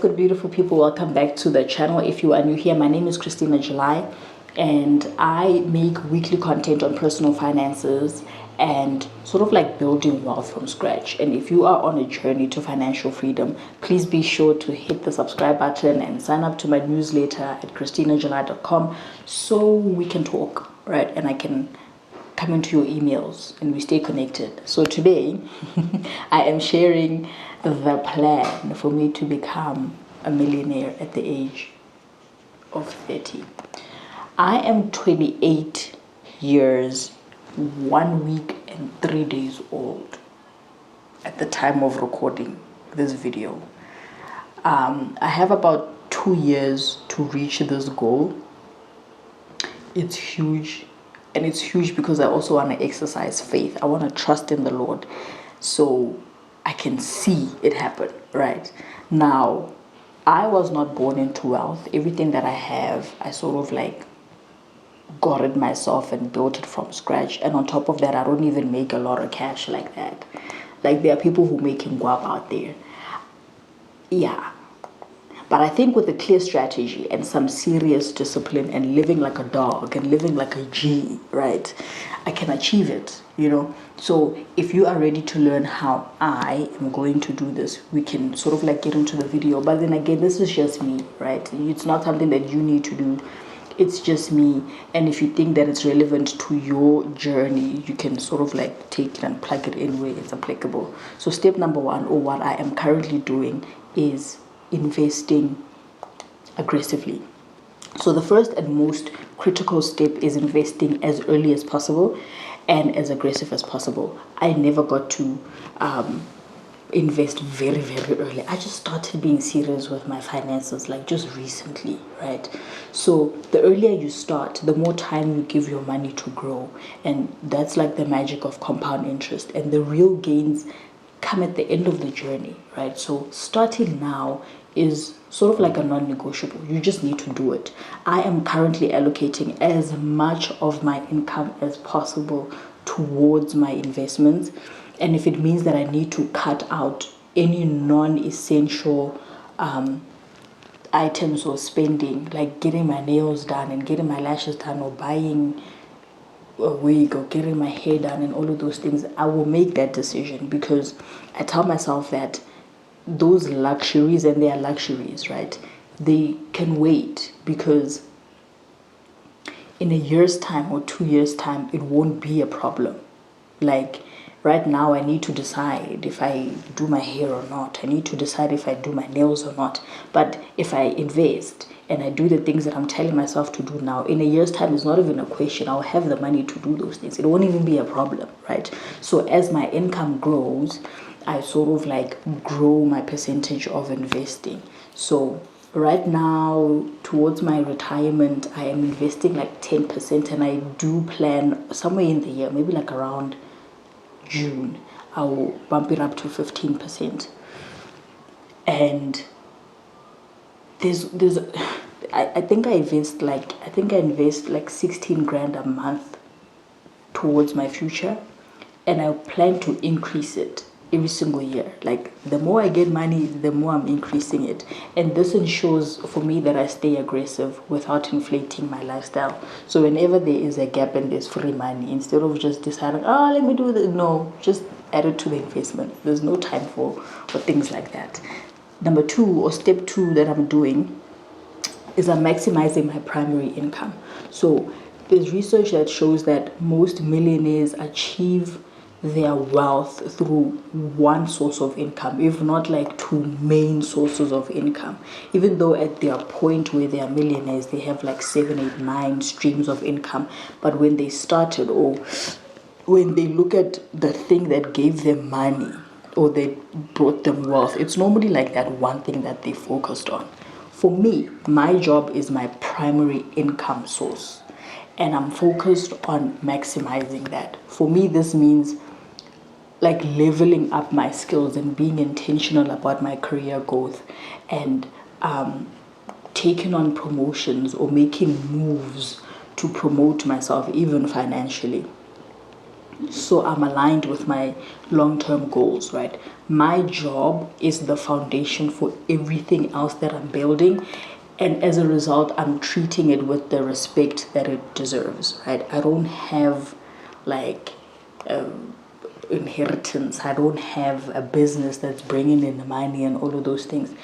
good beautiful people, welcome back to the channel. If you are new here, my name is Christina July and I make weekly content on personal finances and sort of like building wealth from scratch. And if you are on a journey to financial freedom, please be sure to hit the subscribe button and sign up to my newsletter at christinajuly.com so we can talk, right? And I can come into your emails and we stay connected. So today I am sharing the plan for me to become a millionaire at the age of 30. I am 28 years, 1 week and 3 days old at the time of recording this video. I have about 2 years to reach this goal. It's huge. And it's huge because I also want to exercise faith. I want to trust in the Lord so I can see it happen, right? Now, I was not born into wealth. Everything that I have, I sort of like got it myself and built it from scratch. And on top of that, I don't even make a lot of cash like that. Like there are people who make him guap out there. Yeah. But I think with a clear strategy and some serious discipline and living like a dog and living like a G, right, I can achieve it, you know. So if you are ready to learn how I am going to do this, we can sort of like get into the video. But then again, this is just me, right? It's not something that you need to do. It's just me. And if you think that it's relevant to your journey, you can sort of like take it and plug it in where it's applicable. So step number one, or what I am currently doing, is investing aggressively. So the first and most critical step is investing as early as possible and as aggressive as possible. I never got to invest very early. I just started being serious with my finances like just recently, right? So the earlier you start, the more time you give your money to grow, and that's like the magic of compound interest, and the real gains come at the end of the journey, right? So starting now is sort of like a non-negotiable. You just need to do it. I am currently allocating as much of my income as possible towards my investments, and if it means that I need to cut out any non-essential items or spending, like getting my nails done and getting my lashes done or buying a wig or getting my hair done and all of those things, I will make that decision, because I tell myself that those luxuries, and they are luxuries, right, they can wait, because in a year's time or 2 years time it won't be a problem. Like right now I need to decide if I do my hair or not. I need to decide if I do my nails or not. But if I invest and I do the things that I'm telling myself to do now, in a year's time, it's not even a question. I'll have the money to do those things. It won't even be a problem, right? So as my income grows, I sort of like grow my percentage of investing. So right now, towards my retirement, I am investing like 10%, and I do plan somewhere in the year, maybe like around June, I will bump it up to 15%. And I think I invest like 16 grand a month towards my future, and I plan to increase it every single year. Like the more I get money, the more I'm increasing it, and this ensures for me that I stay aggressive without inflating my lifestyle. So whenever there is a gap and there's free money, instead of just deciding, oh, let me do this, no, just add it to the investment. There's no time for things like that. Number two, or step two, that I'm doing is I'm maximizing my primary income. So there's research that shows that most millionaires achieve their wealth through one source of income, if not like two main sources of income. Even though at their point where they are millionaires, they have like 7, 8, 9 streams of income. But when they started, or when they look at the thing that gave them money or they brought them wealth, it's normally like that one thing that they focused on. For me, my job is my primary income source, and I'm focused on maximizing that. For me, this means like leveling up my skills and being intentional about my career growth, and taking on promotions or making moves to promote myself even financially. So I'm aligned with my long-term goals, right? My job is the foundation for everything else that I'm building. And as a result, I'm treating it with the respect that it deserves, right? I don't have like inheritance. I don't have a business that's bringing in the money and all of those things.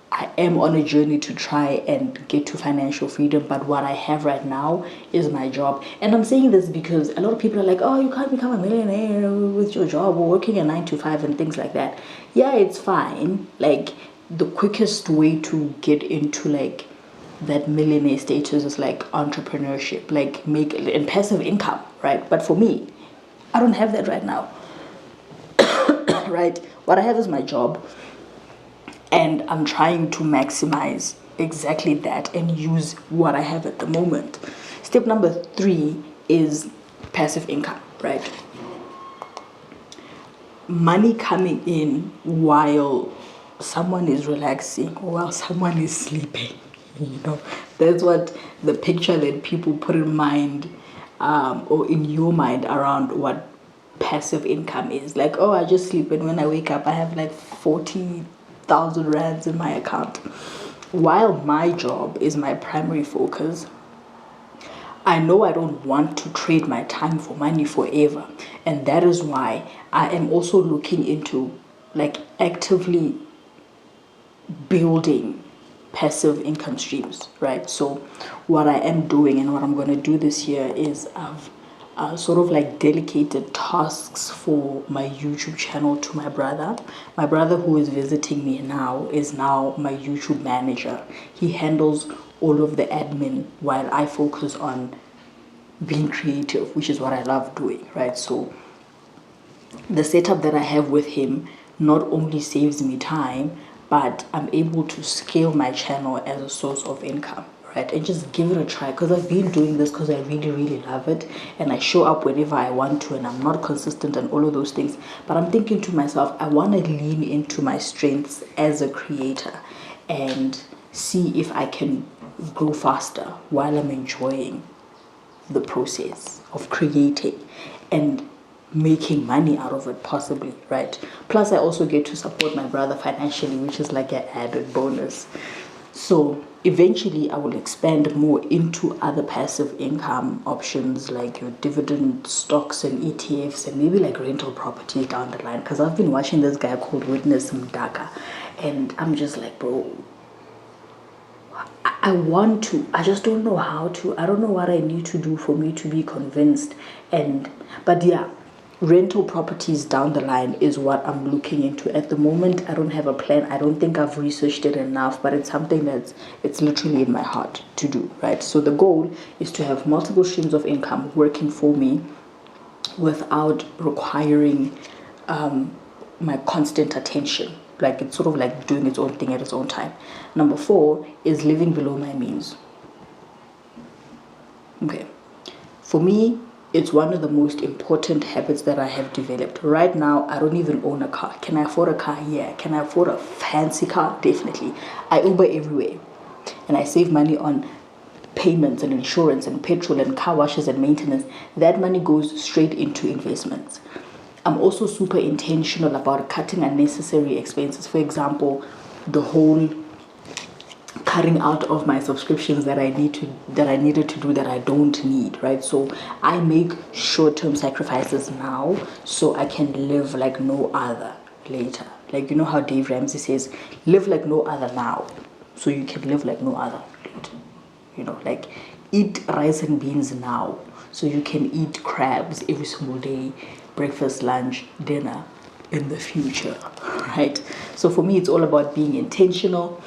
I am on a journey to try and get to financial freedom, but what I have right now is my job. And I'm saying this because a lot of people are like, oh, you can't become a millionaire with your job or working a 9 to 5 and things like that. Yeah, it's fine. Like, the quickest way to get into like that millionaire status is like entrepreneurship, like make and passive income, right? But for me, I don't have that right now. Right? What I have is my job, and I'm trying to maximize exactly that and use what I have at the moment. Step number 3 is passive income, right? Money coming in while someone is relaxing or while someone is sleeping. You know, that's what the picture that people put in mind, or in your mind around what passive income is. Like, oh, I just sleep and when I wake up I have like 40,000 rands in my account. While my job is my primary focus, I know I don't want to trade my time for money forever. And that is why I am also looking into like actively building passive income streams, right? So what I am doing and what I'm going to do this year is I've sort of like dedicated tasks for my YouTube channel to my brother. My brother, who is visiting me now, is now my YouTube manager. He handles all of the admin while I focus on being creative, which is what I love doing, right? So the setup that I have with him not only saves me time, but I'm able to scale my channel as a source of income, right? And just give it a try, because I've been doing this because I really, really love it, and I show up whenever I want to, and I'm not consistent and all of those things. But I'm thinking to myself, I want to lean into my strengths as a creator and see if I can grow faster while I'm enjoying the process of creating and making money out of it, possibly, right? Plus I also get to support my brother financially, which is like an added bonus. So eventually I will expand more into other passive income options like your dividend stocks and ETFs, and maybe like rental properties down the line, because I've been watching this guy called Witness Mdaka, and I'm just like, bro, I want to, I just don't know how to. I don't know what I need to do for me to be convinced. But yeah, rental properties down the line is what I'm looking into. At the moment, I don't have a plan. I don't think I've researched it enough, but it's something it's literally in my heart to do, right? So the goal is to have multiple streams of income working for me without requiring my constant attention. Like, it's sort of like doing its own thing at its own time. Number 4 is living below my means. Okay, for me, it's one of the most important habits that I have developed. Right now, I don't even own a car. Can I afford a car? Yeah. Can I afford a fancy car? Definitely. I Uber everywhere, and I save money on payments and insurance and petrol and car washes and maintenance. That money goes straight into investments. I'm also super intentional about cutting unnecessary expenses. For example, the whole cutting out of my subscriptions that I needed to do that I don't need, right? So I make short-term sacrifices now so I can live like no other later. Like, you know how Dave Ramsey says, live like no other now so you can live like no other later. You know, like, eat rice and beans now so you can eat crabs every single day, breakfast, lunch, dinner in the future, right? So for me, it's all about being intentional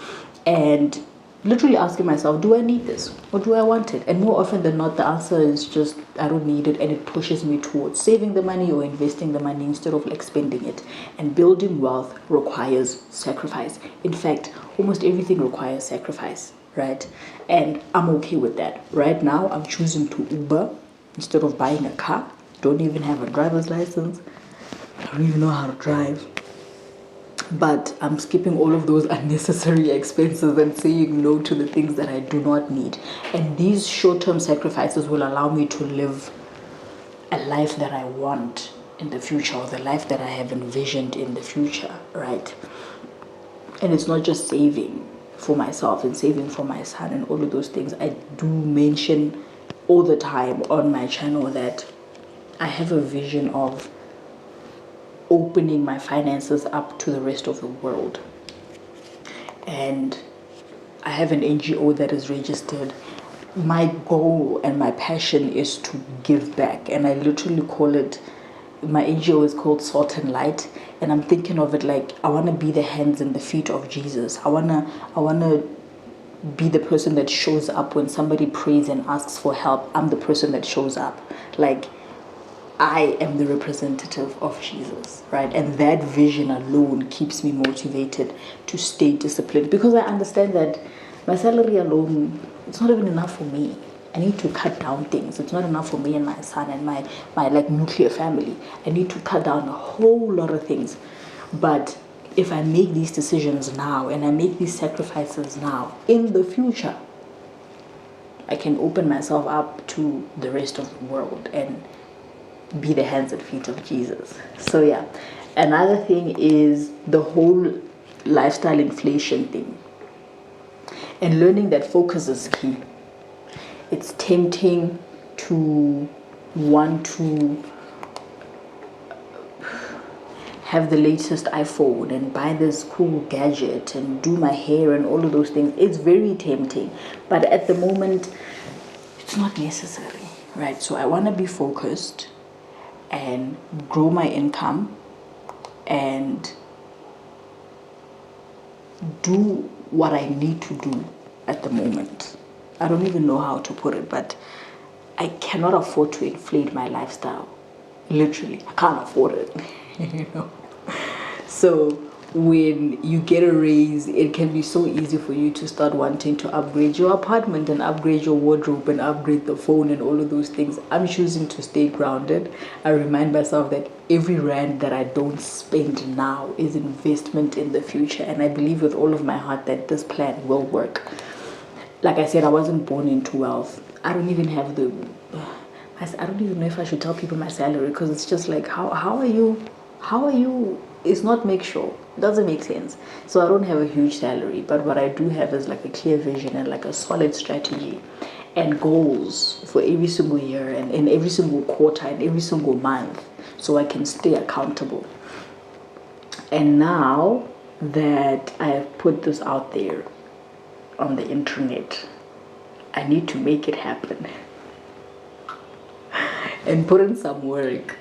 and literally asking myself, do I need this or do I want it? And more often than not, the answer is just, I don't need it, and it pushes me towards saving the money or investing the money instead of like spending it. And building wealth requires sacrifice. In fact, almost everything requires sacrifice, right? And I'm okay with that. Right now, I'm choosing to Uber instead of buying a car. Don't even have a driver's license. I don't even know how to drive. But I'm skipping all of those unnecessary expenses and saying no to the things that I do not need. And these short-term sacrifices will allow me to live a life that I want in the future, or the life that I have envisioned in the future, right? And it's not just saving for myself and saving for my son and all of those things. I do mention all the time on my channel that I have a vision of opening my finances up to the rest of the world. And I have an NGO that is registered. My goal and my passion is to give back, and I literally call it, my NGO is called Salt and Light, and I'm thinking of it like I want to be the hands and the feet of Jesus. I wanna be the person that shows up when somebody prays and asks for help. I'm the person that shows up. Like, I am the representative of Jesus, right? And that vision alone keeps me motivated to stay disciplined, because I understand that my salary alone, it's not even enough for me. I need to cut down things. It's not enough for me and my son and my like nuclear family. I need to cut down a whole lot of things. But if I make these decisions now and I make these sacrifices now, in the future, I can open myself up to the rest of the world and be the hands and feet of Jesus. So yeah, another thing is the whole lifestyle inflation thing, and learning that focus is key. It's tempting to want to have the latest iPhone and buy this cool gadget and do my hair and all of those things. It's very tempting, but at the moment it's not necessary, right? So I want to be focused and grow my income and do what I need to do at the moment. I don't even know how to put it, but I cannot afford to inflate my lifestyle. Literally, I can't afford it. You know. So when you get a raise, it can be so easy for you to start wanting to upgrade your apartment and upgrade your wardrobe and upgrade the phone and all of those things. I'm choosing to stay grounded. I remind myself that every rand that I don't spend now is investment in the future, and I believe with all of my heart that this plan will work. Like I said, I wasn't born into wealth. I don't even have the, I don't even know if I should tell people my salary, because it's just like, how are you, it's not make sure, it doesn't make sense. So I don't have a huge salary, but what I do have is like a clear vision and like a solid strategy and goals for every single year and in every single quarter and every single month, so I can stay accountable. And now that I have put this out there on the internet, I need to make it happen and put in some work,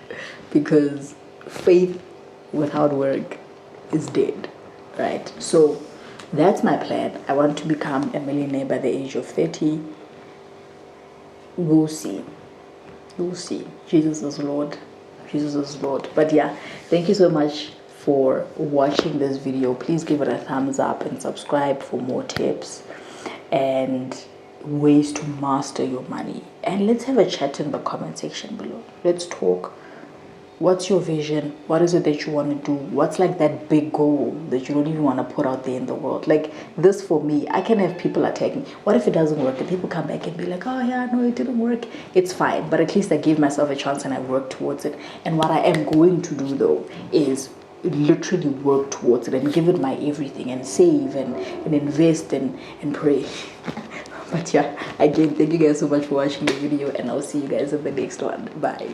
because faith without work is dead, right? So that's my plan. I want to become a millionaire by the age of 30. We'll see. Jesus is Lord. But yeah, thank you so much for watching this video. Please give it a thumbs up and subscribe for more tips and ways to master your money. And let's have a chat in the comment section below. Let's talk. What's your vision? What is it that you want to do? What's like that big goal that you don't even want to put out there in the world? Like this for me, I can have people attacking. What if it doesn't work? And people come back and be like, oh yeah, no, it didn't work. It's fine. But at least I gave myself a chance and I worked towards it. And what I am going to do though is literally work towards it and give it my everything and save and invest and pray. But yeah, again, thank you guys so much for watching the video, and I'll see you guys in the next one. Bye.